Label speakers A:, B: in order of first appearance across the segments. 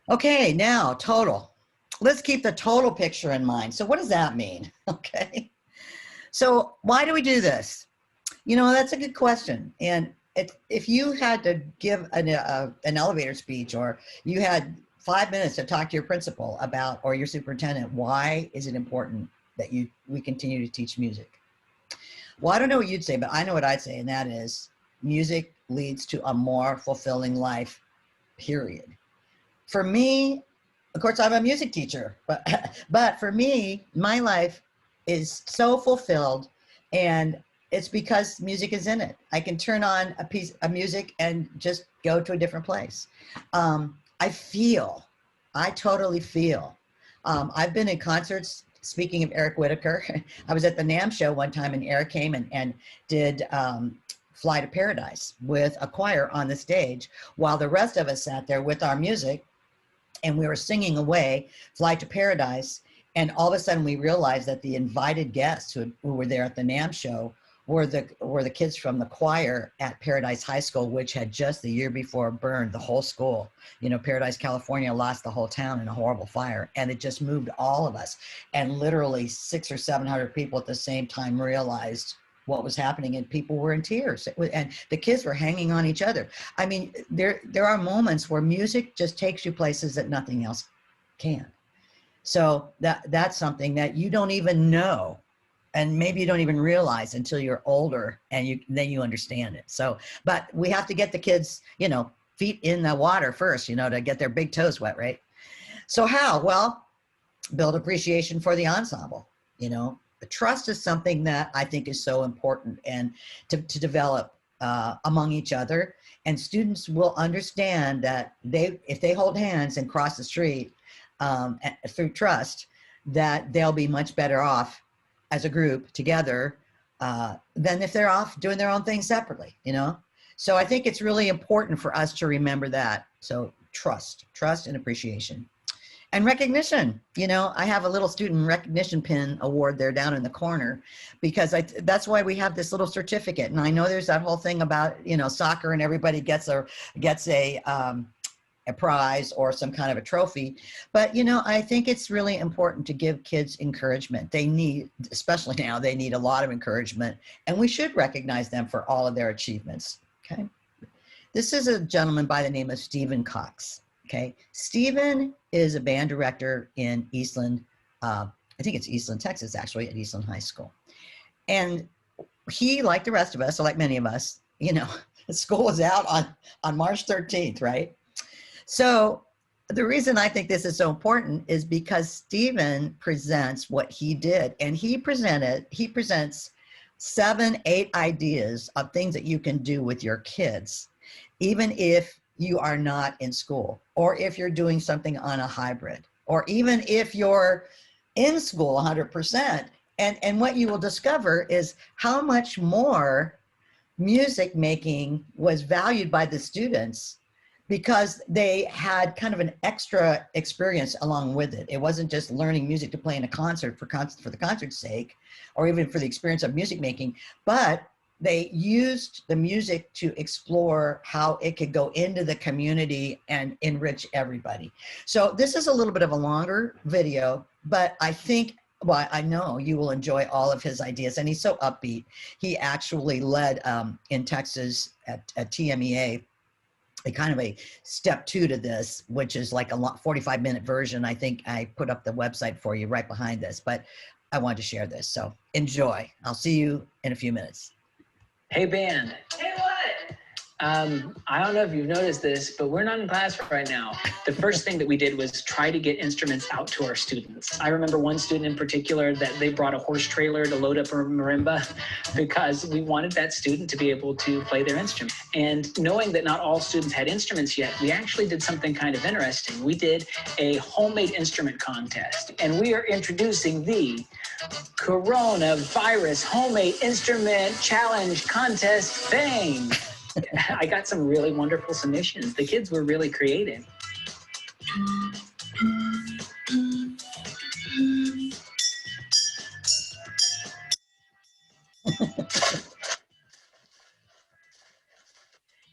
A: Okay, now total. Let's keep the total picture in mind. So what does that mean? Okay. So why do we do this? You know, that's a good question. And if you had to give an elevator speech, or you had 5 minutes to talk to your principal about, or your superintendent, why is it important that we continue to teach music? Well, I don't know what you'd say, but I know what I'd say, and that is music leads to a more fulfilling life, period. For me, of course, I'm a music teacher, but for me, my life is so fulfilled, and it's because music is in it. I can turn on a piece of music and just go to a different place. I totally feel. I've been in concerts. Speaking of Eric Whitacre, I was at the NAMM show one time, and Eric came and did Fly to Paradise with a choir on the stage, while the rest of us sat there with our music, and we were singing away Fly to Paradise. And all of a sudden we realized that the invited guests who were there at the NAMM show were the kids from the choir at Paradise High School, which had just the year before burned the whole school. You know, Paradise, California lost the whole town in a horrible fire, and it just moved all of us. And literally 600 or 700 people at the same time realized what was happening, and people were in tears, and the kids were hanging on each other. I mean, there are moments where music just takes you places that nothing else can. So that's something that you don't even know, and maybe you don't even realize until you're older, and then you understand it. So, but we have to get the kids, you know, feet in the water first, you know, to get their big toes wet, right? So how? Well, build appreciation for the ensemble. You know, the trust is something that I think is so important, and to develop among each other. And students will understand that if they hold hands and cross the street through trust, that they'll be much better off as a group together than if they're off doing their own thing separately, you know? So I think it's really important for us to remember that. So trust and appreciation. And recognition. You know, I have a little student recognition pin award there down in the corner, because that's why we have this little certificate. And I know there's that whole thing about, you know, soccer and everybody gets a prize or some kind of a trophy. But, you know, I think it's really important to give kids encouragement. They need, especially now, they need a lot of encouragement, and we should recognize them for all of their achievements. Okay. This is a gentleman by the name of Stephen Cox. Okay. Stephen is a band director in Eastland. I think it's Eastland, Texas, actually, at Eastland High School. And he, like the rest of us, or like many of us, you know, school was out on March 13th, right? So the reason I think this is so important is because Stephen presents what he did, and he presents 7, 8 ideas of things that you can do with your kids, even if you are not in school, or if you're doing something on a hybrid, or even if you're in school 100%. And what you will discover is how much more music making was valued by the students, because they had kind of an extra experience along with it. It wasn't just learning music to play in a concert for the concert's sake, or even for the experience of music making, but they used the music to explore how it could go into the community and enrich everybody. So this is a little bit of a longer video, but I think, well, I know you will enjoy all of his ideas, and he's so upbeat. He actually led in Texas at TMEA, a kind of a step 2 to this, which is like a 45-minute version. I think I put up the website for you right behind this, but I wanted to share this. So enjoy. I'll see you in a few minutes.
B: Hey, band.
C: Hey, what?
B: I don't know if you've noticed this, but we're not in class right now. The first thing that we did was try to get instruments out to our students. I remember one student in particular that they brought a horse trailer to load up a marimba because we wanted that student to be able to play their instrument. And knowing that not all students had instruments yet, we actually did something kind of interesting. We did a homemade instrument contest, and we are introducing the Coronavirus Homemade Instrument Challenge Contest thing. I got some really wonderful submissions. The kids were really creative.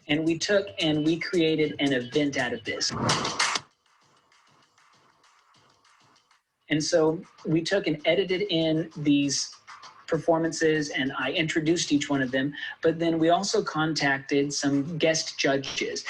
B: And we took and we created an event out of this. And so we took and edited in these performances, and I introduced each one of them, but then we also contacted some guest judges.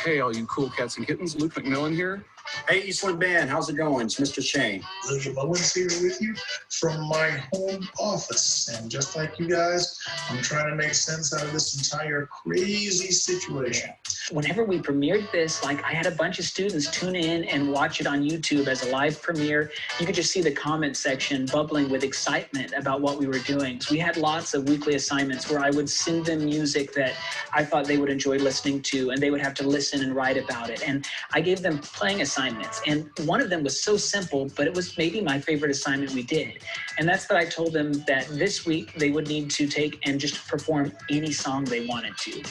C: Hey, all you cool cats and kittens, Luke McMillan here.
D: Hey, Eastwood Band, how's it going? It's Mr. Shane.
E: William Owens here with you from my home office. And just like you guys, I'm trying to make sense out of this entire crazy situation.
B: Whenever we premiered this, like I had a bunch of students tune in and watch it on YouTube as a live premiere. You could just see the comment section bubbling with excitement about what we were doing. So we had lots of weekly assignments where I would send them music that I thought they would enjoy listening to, and they would have to listen and write about it. And I gave them playing assignments, and one of them was so simple, but it was maybe my favorite assignment we did. And that's that I told them that this week they would need to take and just perform any song they wanted to.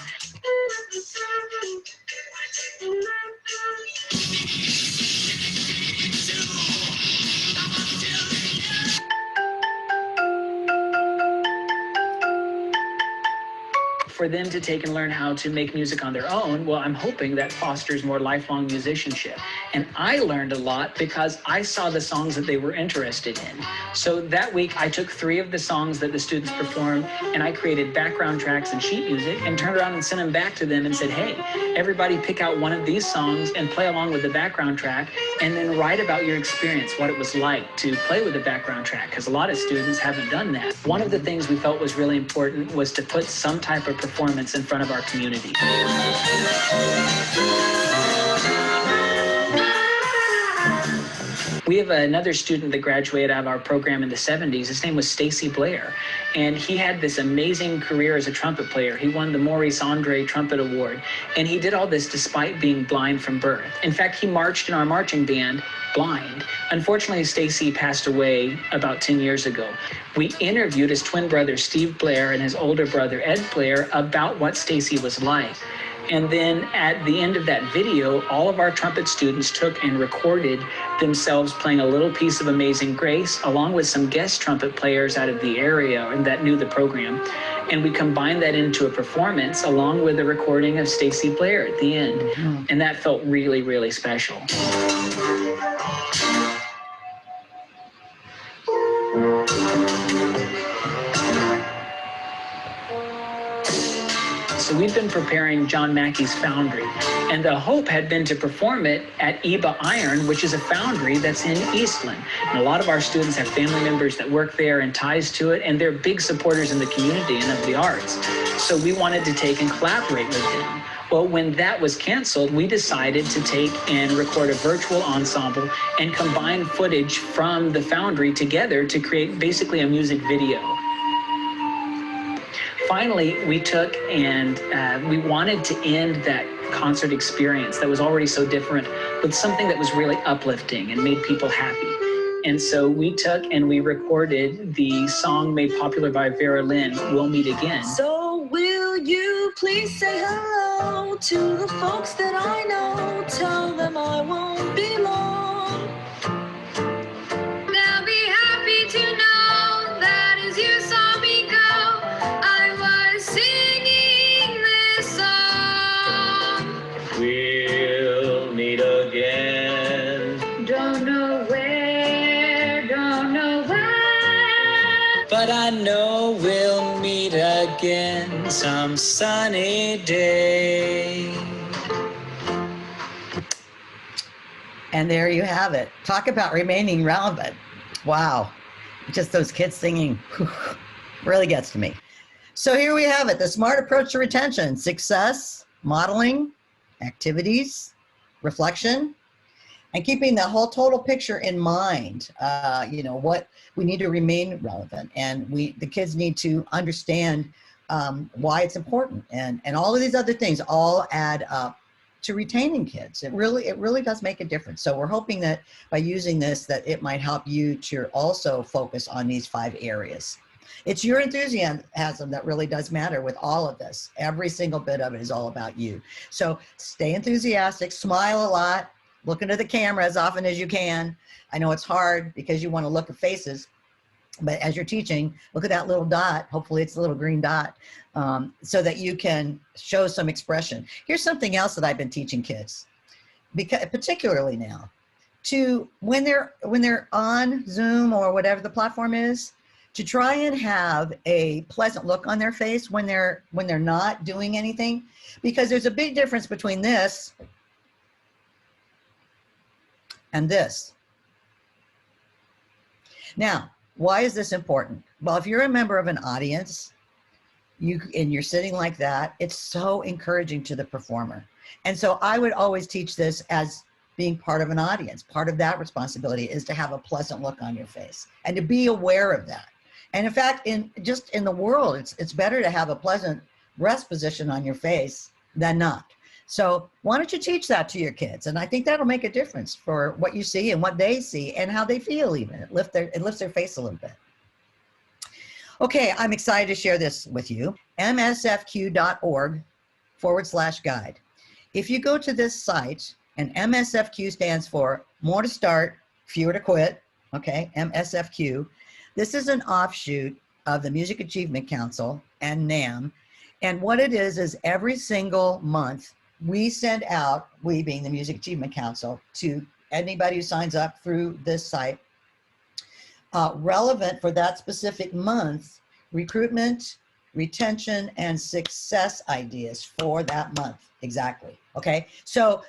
B: For them to take and learn how to make music on their own, well, I'm hoping that fosters more lifelong musicianship. And I learned a lot because I saw the songs that they were interested in. So that week, I took 3 of the songs that the students performed, and I created background tracks and sheet music, and turned around and sent them back to them and said, hey, everybody pick out one of these songs and play along with the background track, and then write about your experience, what it was like to play with the background track, because a lot of students haven't done that. One of the things we felt was really important was to put some type of performance in front of our community. We have another student that graduated out of our program in the 70s. His name was Stacy Blair, and he had this amazing career as a trumpet player. He won the Maurice Andre Trumpet Award, and he did all this despite being blind from birth. In fact, he marched in our marching band blind. Unfortunately, Stacy passed away about 10 years ago. We interviewed his twin brother, Steve Blair, and his older brother, Ed Blair, about what Stacy was like. And then at the end of that video, all of our trumpet students took and recorded themselves playing a little piece of Amazing Grace, along with some guest trumpet players out of the area and that knew the program. And we combined that into a performance along with a recording of Stacy Blair at the end. Mm-hmm. And that felt really, really special. So we've been preparing John Mackey's Foundry, and the hope had been to perform it at EBA Iron, which is a foundry that's in Eastland. And a lot of our students have family members that work there and ties to it, and they're big supporters in the community and of the arts. So we wanted to take and collaborate with them. Well, when that was canceled, we decided to take and record a virtual ensemble and combine footage from the foundry together to create basically a music video. Finally, we took and we wanted to end that concert experience that was already so different with something that was really uplifting and made people happy. And so we took and we recorded the song made popular by Vera Lynn, We'll Meet Again.
F: So will you please say hello to the folks that I know, tell them I won't be long.
G: They'll be happy to know that as you saw me go, I was singing this song.
B: We'll meet again.
G: Don't know where, don't know when,
B: But I know we'll meet again some sunny day.
A: And there you have it. Talk about remaining relevant. Wow. Just those kids singing really gets to me. So here we have it, the SMART approach to retention: success, modeling, activities, reflection, and keeping the whole total picture in mind. What we need to remain relevant, and the kids need to understand why it's important, and all of these other things all add up to retaining kids. It really does make a difference. So we're hoping that by using this, that it might help you to also focus on these 5 areas. It's your enthusiasm that really does matter with all of this. Every single bit of it is all about you. So stay enthusiastic, smile a lot, look into the camera as often as you can. I know it's hard because you want to look at faces, but as you're teaching, look at that little dot. Hopefully it's a little green dot, so that you can show some expression. Here's something else that I've been teaching kids, because particularly now, to when they're on Zoom or whatever the platform is, to try and have a pleasant look on their face when they're not doing anything, because there's a big difference between this and this. Now, why is this important? Well, if you're a member of an audience, and you're sitting like that, it's so encouraging to the performer. And so I would always teach this as being part of an audience. Part of that responsibility is to have a pleasant look on your face and to be aware of that. And in fact, in the world, it's better to have a pleasant rest position on your face than not. So why don't you teach that to your kids? And I think that'll make a difference for what you see and what they see and how they feel even. It lifts their face a little bit. Okay, I'm excited to share this with you. msfq.org/guide. If you go to this site, and MSFQ stands for More to Start, Fewer to Quit, okay, MSFQ. This is an offshoot of the Music Achievement Council and NAM. And what it is every single month, we send out, we being the Music Achievement Council, to anybody who signs up through this site, relevant for that specific month, recruitment, retention, and success ideas for that month. Exactly. Okay. So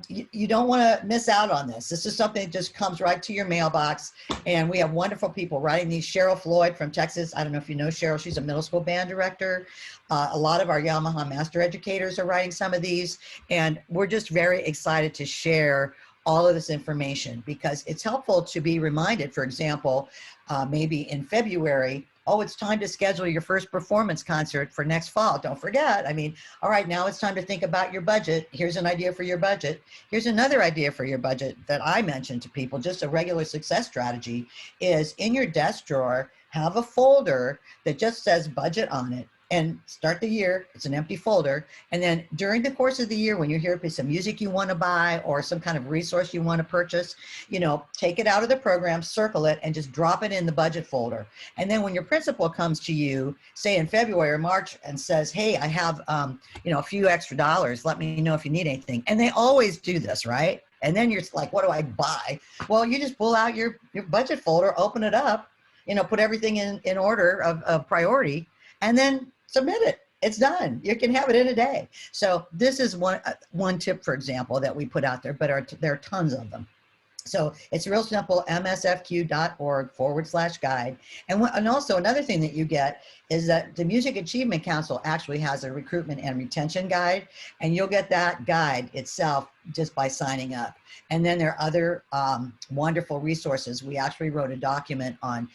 A: you don't want to miss out on this. This is something that just comes right to your mailbox. And we have wonderful people writing these. Cheryl Floyd from Texas. I don't know if you know Cheryl. She's a middle school band director. A lot of our Yamaha master educators are writing some of these. And we're just very excited to share all of this information because it's helpful to be reminded, for example, maybe in February, oh, it's time to schedule your first performance concert for next fall. Don't forget. I mean, all right, now it's time to think about your budget. Here's an idea for your budget. Here's another idea for your budget that I mentioned to people, just a regular success strategy is in your desk drawer, have a folder that just says budget on it. And start the year, it's an empty folder. And then during the course of the year, when you hear some music you want to buy or some kind of resource you want to purchase, take it out of the program, circle it, and just drop it in the budget folder. And then when your principal comes to you, say in February or March, and says, hey, I have, a few extra dollars, let me know if you need anything. And they always do this, right? And then you're like, what do I buy? Well, you just pull out your budget folder, open it up, put everything in order of priority, and then submit it. It's done. You can have it in a day. So this is one tip, for example, that we put out there, but there are tons of them. So it's real simple, msfq.org/guide. And also another thing that you get is that the Music Achievement Council actually has a recruitment and retention guide, and you'll get that guide itself just by signing up. And then there are other wonderful resources. We actually wrote a document on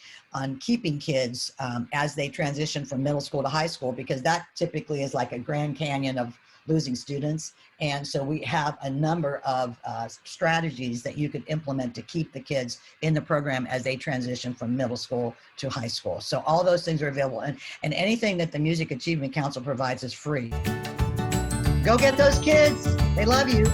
A: keeping kids as they transition from middle school to high school, because that typically is like a Grand Canyon of losing students. And so we have a number of strategies that you could implement to keep the kids in the program as they transition from middle school to high school. So all those things are available, and anything that the Music Achievement Council provides is free. Go get those kids. They love you.